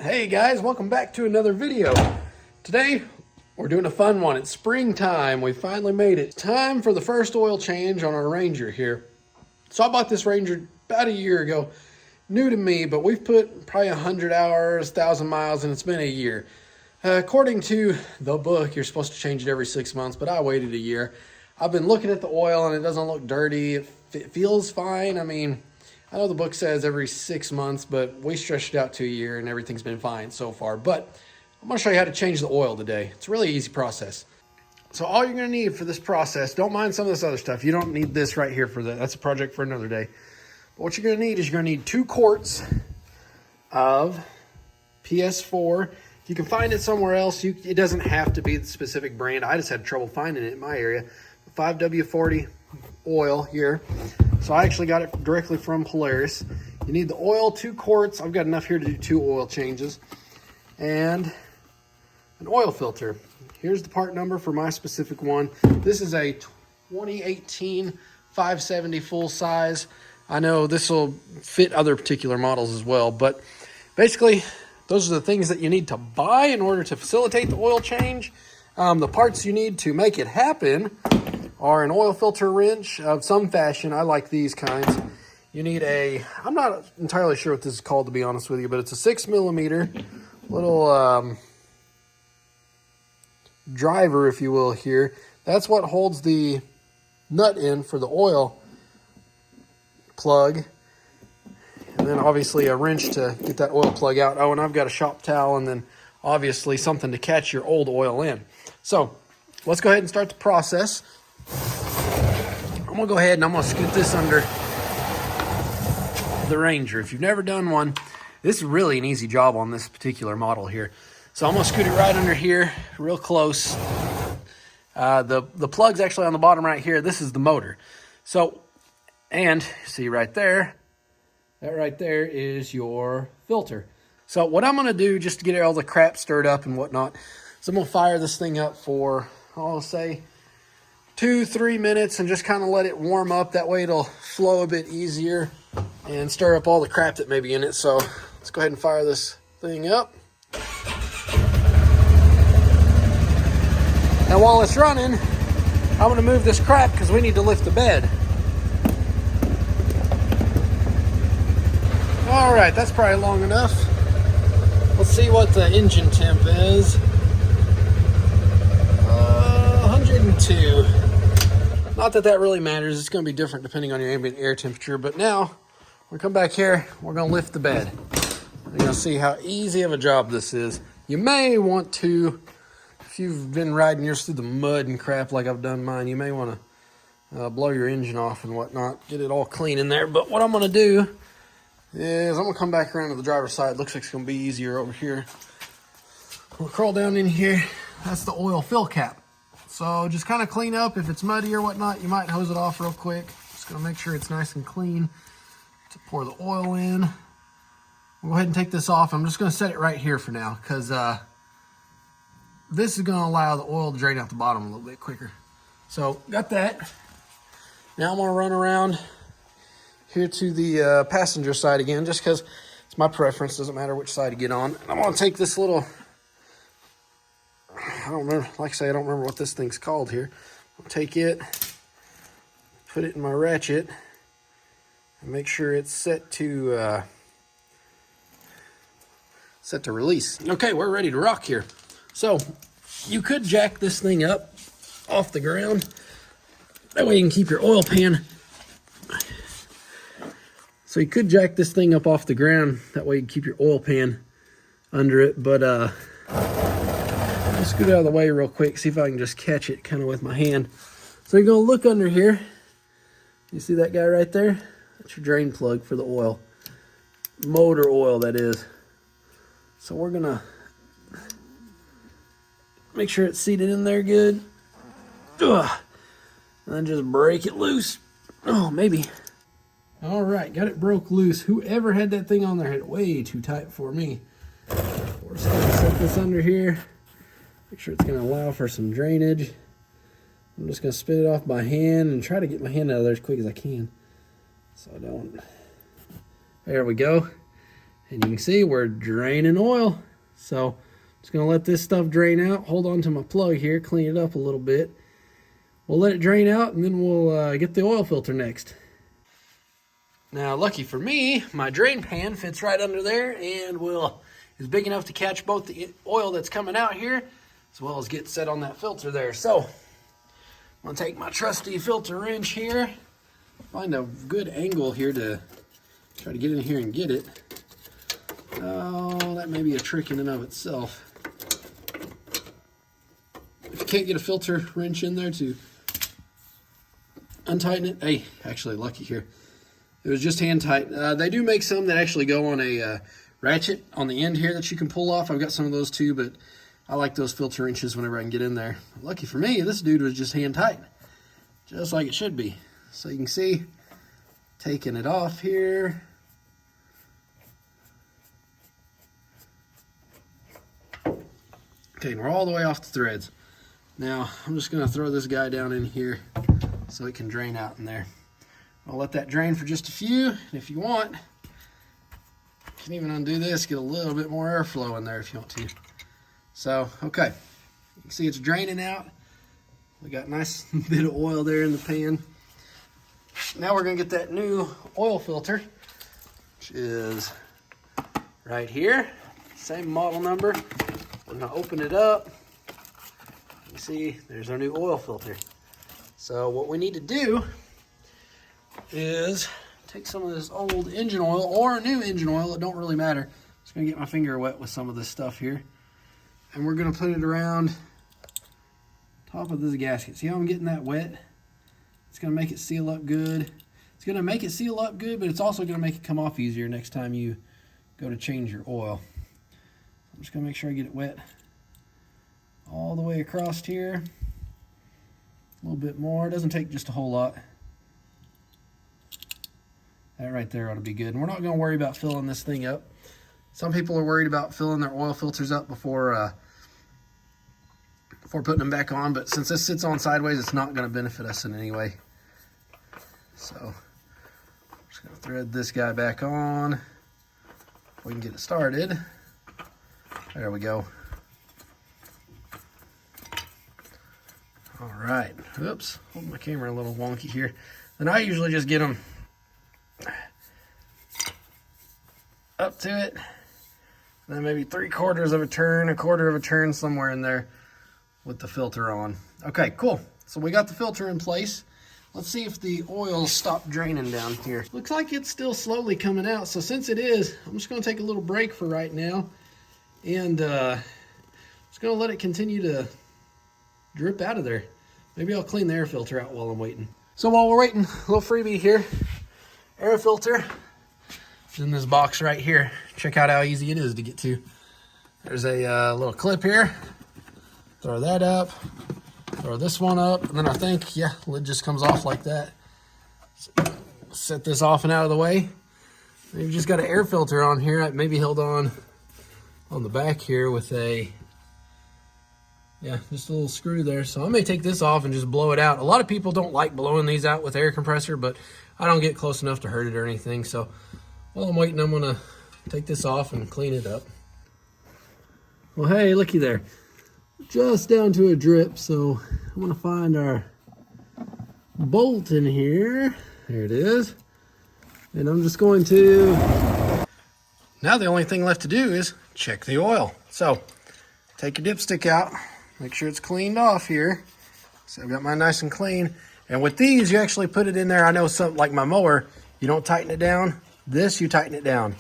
Hey guys, welcome back to another video. Today, we're doing a fun one. It's springtime. We finally made it. Time for the first oil change on our Ranger here. So I bought this Ranger about a year ago. New to me, but we've put probably 100 hours, 1,000 miles, and it's been a year. According to the book, you're supposed to change it every 6 months, but I waited a year. I've been looking at the oil and it doesn't look dirty. It feels fine. I mean, I know the book says every 6 months, but we stretched it out to a year and everything's been fine so far. But I'm going to show you how to change the oil today. It's a really easy process. So all you're going to need for this process, don't mind some of this other stuff. You don't need this right here for that. That's a project for another day. But what you're going to need is you're going to need 2 quarts of PS4. If you can find it somewhere else, it doesn't have to be the specific brand. I just had trouble finding it in my area. 5W40 oil here. So I actually got it directly from Polaris. You need the oil, 2 quarts. I've got enough here to do 2 oil changes. And an oil filter. Here's the part number for my specific one. This is a 2018 570 full size. I know this will fit other particular models as well, but basically those are the things that you need to buy in order to facilitate the oil change. The parts you need to make it happen are an oil filter wrench of some fashion. I like these kinds. You need I'm not entirely sure what this is called, to be honest with you, but it's a 6mm little driver, if you will, here. That's what holds the nut in for the oil plug. And then obviously a wrench to get that oil plug out. Oh, and I've got a shop towel, and then obviously something to catch your old oil in. So let's go ahead and start the process. I'm going to go ahead and I'm going to scoot this under the Ranger. If you've never done one, this is really an easy job on this particular model here. So I'm going to scoot it right under here, real close. The plug's actually on the bottom right here. This is the motor. So, and see right there, that right there is your filter. So what I'm going to do, just to get all the crap stirred up and whatnot, is I'm going to fire this thing up for, I'll say, 2-3 minutes and just kind of let it warm up. That way it'll flow a bit easier and stir up all the crap that may be in it. So let's go ahead and fire this thing up. Now while it's running, I'm going to move this crap because we need to lift the bed. All right, that's probably long enough. Let's see what the engine temp is. 102. Not that that really matters. It's going to be different depending on your ambient air temperature. But now, we come back here, we're going to lift the bed. You're going to see how easy of a job this is. You may want to, if you've been riding yours through the mud and crap like I've done mine, you may want to blow your engine off and whatnot. Get it all clean in there. But what I'm going to do is I'm going to come back around to the driver's side. Looks like it's going to be easier over here. We'll crawl down in here. That's the oil fill cap. So just kind of clean up. If it's muddy or whatnot, you might hose it off real quick. Just going to make sure it's nice and clean to pour the oil in. We'll go ahead and take this off. I'm just going to set it right here for now because this is going to allow the oil to drain out the bottom a little bit quicker. So got that. Now I'm going to run around here to the passenger side again, just because it's my preference. Doesn't matter which side you get on. And I'm going to take this little, I don't remember, like I say, I don't remember what this thing's called here. I'll take it, put it in my ratchet, and make sure it's set to release. Okay, we're ready to rock here. So you could jack this thing up off the ground. That way you can keep your oil pan. So you could jack this thing up off the ground. That way you can keep your oil pan under it. But I'll scoot out of the way real quick, see if I can just catch it kind of with my hand. So you're going to look under here. You see that guy right there? That's your drain plug for the oil. Motor oil, that is. So we're going to make sure it's seated in there good. Ugh. And then just break it loose. Oh, maybe. All right, got it broke loose. Whoever had that thing on there had it way too tight for me. We're just going to set this under here. Make sure it's going to allow for some drainage. I'm just going to spit it off by hand and try to get my hand out of there as quick as I can. So I don't. There we go. And you can see we're draining oil. So just gonna let this stuff drain out. Hold on to my plug here, clean it up a little bit. We'll let it drain out and then we'll get the oil filter next. Now, lucky for me, my drain pan fits right under there and is big enough to catch both the oil that's coming out here as well as get set on that filter there. So I'm gonna take my trusty filter wrench here, find a good angle here to try to get in here and get it. Oh, that may be a trick in and of itself. If you can't get a filter wrench in there to untighten it, hey, actually lucky here. It was just hand tight. They do make some that actually go on a ratchet on the end here that you can pull off. I've got some of those too, but I like those filter wrenches whenever I can get in there. Lucky for me, this dude was just hand tight, just like it should be. So you can see, taking it off here. Okay, and we're all the way off the threads. Now, I'm just gonna throw this guy down in here so it can drain out in there. I'll let that drain for just a few, and if you want, you can even undo this, get a little bit more airflow in there if you want to. So, okay, you can see it's draining out. We got a nice bit of oil there in the pan. Now we're gonna get that new oil filter, which is right here, same model number. I'm gonna open it up. You see, there's our new oil filter. So what we need to do is take some of this old engine oil or new engine oil, it don't really matter. Just gonna get my finger wet with some of this stuff here. And we're gonna put it around top of this gasket. See how I'm getting that wet? It's gonna make it seal up good. It's gonna make it seal up good, but it's also gonna make it come off easier next time you go to change your oil. I'm just gonna make sure I get it wet all the way across here. A little bit more, it doesn't take just a whole lot. That right there ought to be good. And we're not gonna worry about filling this thing up. Some people are worried about filling their oil filters up before putting them back on, but since this sits on sideways, it's not gonna benefit us in any way. So, I'm just gonna thread this guy back on. We can get it started. There we go. All right, oops, hold my camera a little wonky here. Then I usually just get them up to it, and then maybe 3/4 of a turn, 1/4 of a turn, somewhere in there with the filter on. Okay, cool. So we got the filter in place. Let's see if the oil stopped draining down here. Looks like it's still slowly coming out. So since it is, I'm just gonna take a little break for right now, and just gonna let it continue to drip out of there. Maybe I'll clean the air filter out while I'm waiting. So while we're waiting, a little freebie here. Air filter. It's in this box right here. Check out how easy it is to get to. There's a little clip here. Throw that up. Throw this one up. And then I think, yeah, lid just comes off like that. Set this off and out of the way. You've just got an air filter on here. It may be held on the back here with a, yeah, just a little screw there. So I may take this off and just blow it out. A lot of people don't like blowing these out with air compressor, but I don't get close enough to hurt it or anything. So while I'm waiting, I'm gonna take this off and clean it up. Well, hey, looky there. Just down to a drip, so I'm gonna find our bolt in here. There it is. And I'm just going to, now the only thing left to do is check the oil. So take your dipstick out, make sure it's cleaned off here. So I've got mine nice and clean. And with these, you actually put it in there. I know something like my mower, you don't tighten it down. This, you tighten it down.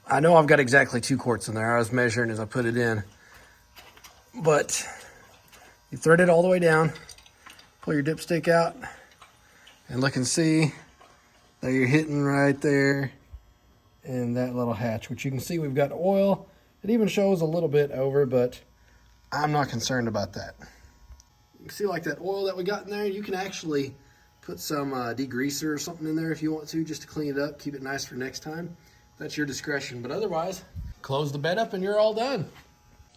I know I've got exactly 2 quarts in there. I was measuring as I put it in. But you thread it all the way down, pull your dipstick out, and look and see that you're hitting right there in that little hatch, which you can see we've got oil. It even shows a little bit over, but I'm not concerned about that. You can see like that oil that we got in there, you can actually put some degreaser or something in there if you want to, just to clean it up, keep it nice for next time. That's your discretion, but otherwise, close the bed up and you're all done.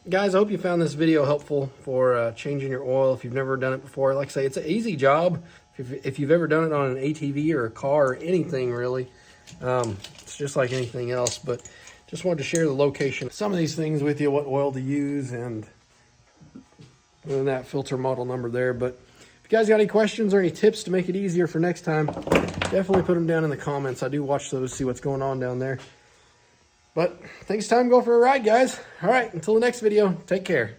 Guys, I hope you found this video helpful for changing your oil if you've never done it before. Like I say, it's an easy job if you've ever done it on an ATV or a car or anything really. It's just like anything else, but just wanted to share the location. Some of these things with you, what oil to use, and that filter model number there. But if you guys got any questions or any tips to make it easier for next time, definitely put them down in the comments. I do watch those, see what's going on down there. But I think it's time to go for a ride, guys. All right, until the next video, take care.